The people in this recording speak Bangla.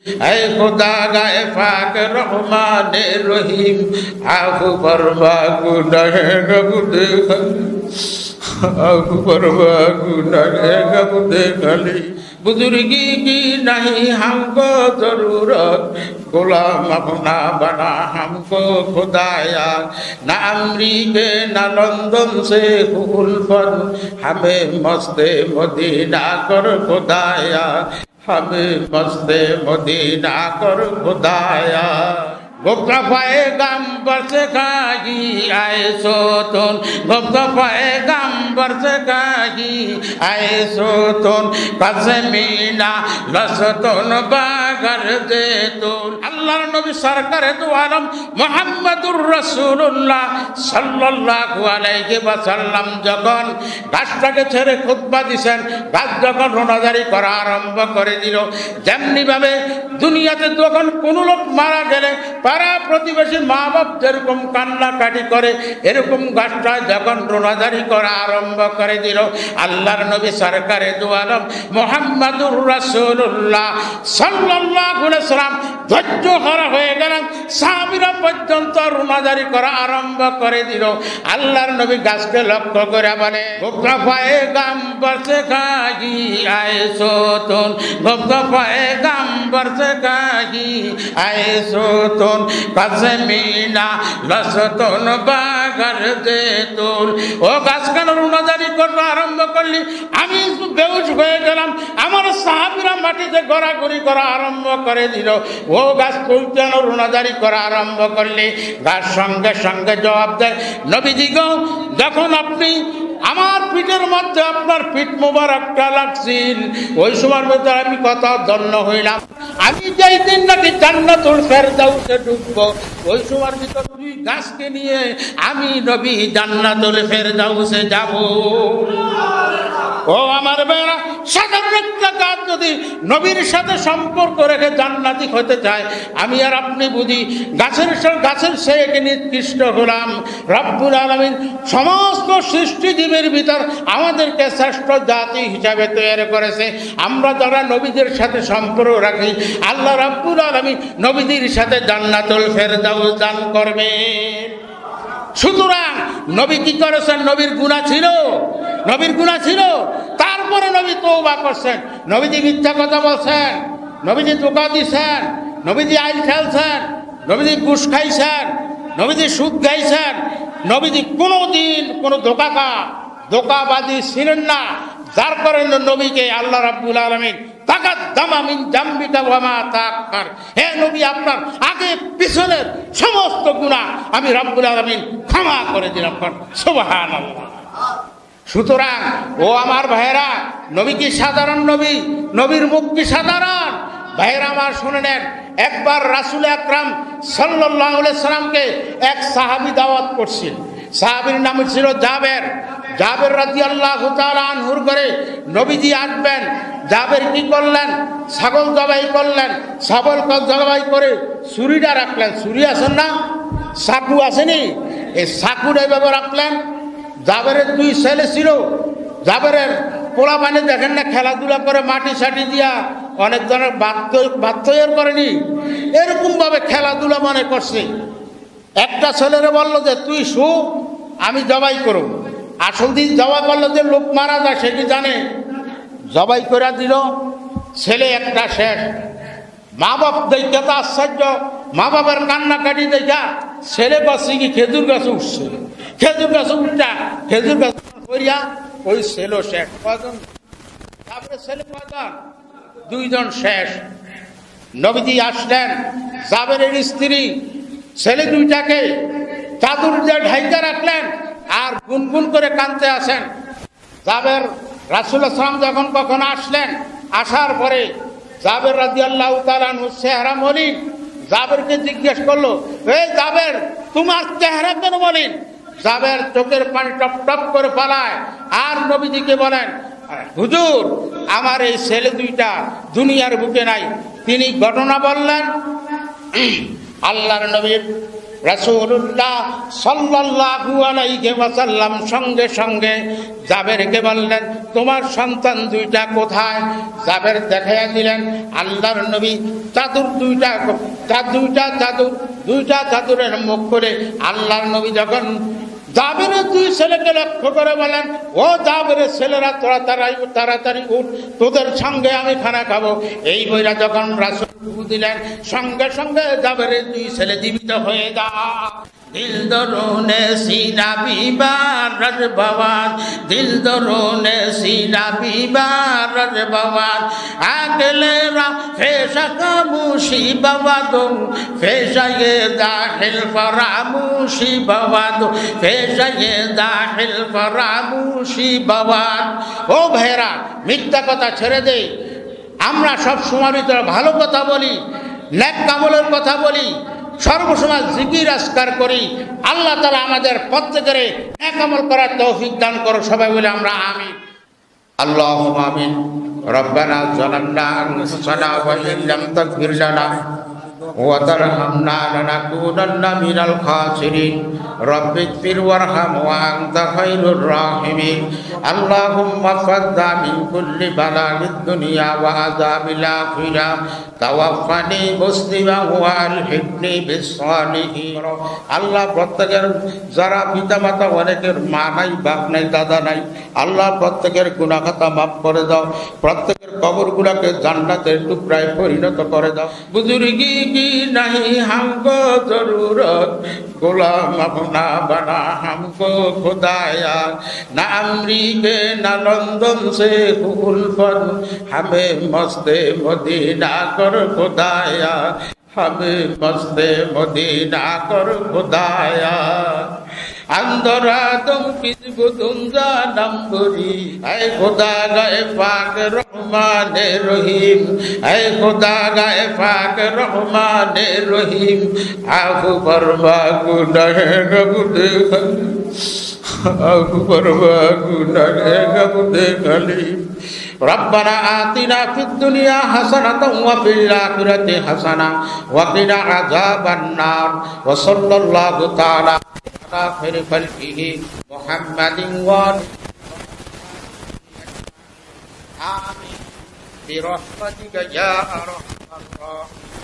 ऐ खुदा गाए पाक रहमान रहीम आफू फरमा गुनाह गुदे आफू फरमा गुनाह गुदे खाली बुजुर्गी की नहीं हमको जरूरत गुलाम अपना बना हमको खुदाया न अमरीके न लंदन से उल्फत हमें मस्ते मदीना कर खुदाया हमें मस्ते मदीना कर खुदाया गुप्ता पैगंबर से कही आए सोतन गुप्ता पैगंबर से कही आए सोतन कसमीना लसतन बागर देतुन अल्लाह नबी सरकार दो आलम मुहम्मदुर রাসূলুল্লাহ সাল্লাল্লাহু আলাইহি ওয়াসাল্লাম যখন গাছটাকে ছেড়ে খুতবা দিবেন গাছ যখন রোনাজারি করা আরম্ভ করে দিল যেমনি ভাবে দুনিয়াতে যখন কোন লোক মারা গেলে পাড়া প্রতিবেশী মা বাপ যেরকম কান্নাকাটি করে এরকম গাছটা যখন রোনাজারি করা আরম্ভ করে দিল আল্লাহর নবী সরকারে দু আলম মুহাম্মদুর রাসূলুল্লাহ সাল্লাল্লাহু আলাইহি ওয়াসাল্লাম ধৈর্য হারা হয়ে গেলেন সাহাবীরা পর্যন্ত রোনাজারি করা আরম্ভ করে দিল আল্লাহর নবী গাছকে লক্ষ্য করে বলে গুপ্তা পয়গম্বর সে কাহি আয়ে সোতন গুপ্তা পয়গম্বর সে কাহি আয়ে সোতন कसमीना लसतन बागर देतुन ओ गाছ কেন রোনাজারি করতে আরম্ভ করলি আমি বেহুশ হয়ে গেলাম আমার সাহাবীরা মাটিতে গড়াগড়ি করা আরম্ভ করে দিল ও গাছ তুই কেন রোনাজারি করা আরম্ভ করলি গাছ সঙ্গে সঙ্গে জবাব দেয় নবীজি গো যখন আপনি আমার পিঠের মধ্যে আপনার পিঠ মোবারকটা লাগছিল ওই সময়ের মধ্যে আমি কত ধন্য হইলাম আমি যেই দিন নাকি জান্নাতুল ফেরদাউসে ঢুকবো ওই সময়ের ভিতর তুই গাছকে নিয়ে আমি নবী জান্নাতুল ফেরদাউসে যাব ও আমার বেরা সাধারণ একটা গাছ যদি নবীর সাথে সম্পর্ক রেখে জান্নাতি হতে চায় আমি আর আপনি বুঝি গাছের থেকে নিকৃষ্ট হলাম রব্বুল আলামিন সমস্ত সৃষ্টিজীবের ভিতর আমাদেরকে শ্রেষ্ঠ জাতি হিসাবে তৈরি করেছে আমরা যারা নবীদের সাথে সম্পর্ক রাখি আল্লাহ রব্বুল আলামিন নবীদের সাথে জান্নাতুল ফেরদাউস দান করবেন সুতরাং নবী কি করেছেন নবীর গুনাহ ছিল তারপরে নবী তওবা করছেন নবীজি মিথ্যা কথা বলছেন নবীজি ধোঁকা দিয়েছেন নবীজি আইল খেলছেন নবীজি ঘুষ খাইছেন নবীজি সুদ খাইছেন নবীজি কোনোদিন কোনো ধোঁকাবাদী ছিলেন না যার কারণে নবীকে আল্লাহ রাব্বুল আলামিন তাকাদ্দামা মিন জামবিকা ওয়া মা তাআখার হে নবী আপনার আগে পিছনের সমস্ত গুনাহ আমি রাব্বুল আলামিন ক্ষমা করে দিলাম সুবহানাল্লাহ সুতরাং ও আমার ভাইরা নবী কি সাধারণ নবীর মুখ কি সাধারণ ভাইরা আমার শুনে নেন একবার রাসূল আকরাম সাল্লাল্লাহু আলাইহি সাল্লামকে এক সাহাবী দাওয়াত করছেন সাহাবীর নাম ছিল জাবের রাদিয়াল্লাহু তাআলা আনহুর করে নবীজি আসবেন জাবের কি করলেন ছাগল জবাই করলেন ছাগল জবাই করে ছুরিটা রাখলেন ছুরি আছেন না চাকু আসেনি এই চাকুটা এভাবে রাখলেন জাবেরের দুই ছেলে ছিল জাবেরের পোলা পানি দেখেন না খেলাধুলা করে মাটি সাটি দিয়া অনেক ধরনের বাদ তৈরি করেনি এরকম ভাবে খেলাধুলা মনে করছে একটা ছেলেরে বললো যে তুই শু আমি জবাই করব আসল দিন জবাই করলো যে লোক মারা যায় সে কি জানে জবাই করে দিল ছেলে একটা শেষ মা বাপ দেখা তো আশ্চর্য মা বাবার কান্নাকাটি দেখা ছেলে বসে কি খেজুর গাছে উঠছে খেজুর গাছ করিয়া ওই ছেলে শেষ কজন তারপরে ছেলে কজন দুইজন শেষ নবীজি আসলেন জাবেরের স্ত্রী ছেলে দুইটাকে চাদর দিয়ে ঢাইকা রাখলেন আর গুনগুন করে কাঁদতে আসেন জাবের রাসূলুল্লাহ সাল্লাল্লাহু আলাইহি ওয়াসাল্লাম যখন কখন আসলেন আসার পরে জাবের রাদিয়াল্লাহু তাআলা আনহু চেহারা মলিন জাবেরকে জিজ্ঞেস করলো এই জাবের তোমার চেহারা কেন মলিন জাবের চোখের পানি টপ টপ করে পালায় আর নবীজিকে বলেন হুজুর আমার এই ছেলে দুইটা দুনিয়ার বুকে নাই তিনি ঘটনা বললেন আল্লাহর নবীর রাসূলুল্লাহ সাল্লাল্লাহু আলাইহি ওয়াসাল্লাম সঙ্গে সঙ্গে জাবেরকে বললেন, তোমার সন্তান দুইটা কোথায়? জাবের দেখাইয়া দিলেন আল্লাহর নবী চাদর দুইটা চাদরের মুখ করে। আল্লাহর নবী যখন জাবেরের দুই ছেলেকে লক্ষ্য করে বলেন, ও জাবেরের ছেলেরা, তোরা তাড়াতাড়ি উঠ, তোদের সঙ্গে আমি খানা খাবো। এই বইরা যখন রাসূল দিলেন, সঙ্গে সঙ্গে জাবেরের দুই ছেলে জীবিত হয়ে যায়। दिल दरोने सीना बीमार रज भवान, दिल दरोने सीना बीमार रज भवान, अगले रा फेशा खामोशी बवा दो, फेशा ये दाखिल फरामोशी बवा दो, फेशा ये दाखिल फरामोशी बवान। ओ भाईरा, मिथ्या कथा ছেড়ে দেই। আমরা সব সময় ভিতরে ভালো কথা বলি, নেক আমলের কথা বলি, সর্বসময় জিকির আজকার করি। আল্লাহ তাআলা আমাদের প্রত্যেকের নেক আমল করার তৌফিক দান করো। সবাই বলে আমরা আমিন। আল্লাহুম্মা আমিন। রব্বানা যালামনা আনফুসানা ওয়া ইন লাম তাগফির লানা ওয়া তারহামনা লানাকুনান্না মিনাল খাসিরিন। রব্বিগফির ওয়ারহাম ওয়া আনতা খায়রুর রাহিমিন। আল্লাহুম্মা ফাদ্দা মিন কুল্লি বালাগিদ দুনিয়া ওয়া আযাবিল আখিরা, তাওয়াফানি মুসলিমা ওয়া আলহিকনি বিসসালিহিন। আল্লাহ প্রত্যেকের যারা পিতা মাতা, অনেকের মা নাই, বাপ নাই, দাদা নাই, আল্লাহ প্রত্যেকের গুনাহ খাতা মাফ করে দাও। প্রত্যেকের কবরগুলোকে জান্নাতের টুকরায় পরিণত করে দাও। বুজুর্গি কি নাহি হামকো জরুরত, গোলাম अपना बना हमको खुदाया, ना अमरीके ना लंदन से उल्फत, हमें मस्ते मदीना कर खुदाया, हमें मस्ते मदीना कर खुदाया। अंदरा तुम किस बुदुंजा नंबरी, ऐ खुदा गए पाक रहमान रहीम, ऐ खुदा गए पाक रहमान रहीम, आफू फरमा गुनाह गुदे खली, आफू फरमा गुनाह गुदे खली। रब्बना आतिना फिद दुनिया हसनतन व फिल आखिरति हसना व क़िना अज़ाबन नार। व सल्लल्लाहु तआला अला खैरि खल्क़िहि मुहम्मदिन व आमीन बिरहमतिका या अरहमर राहिमीन।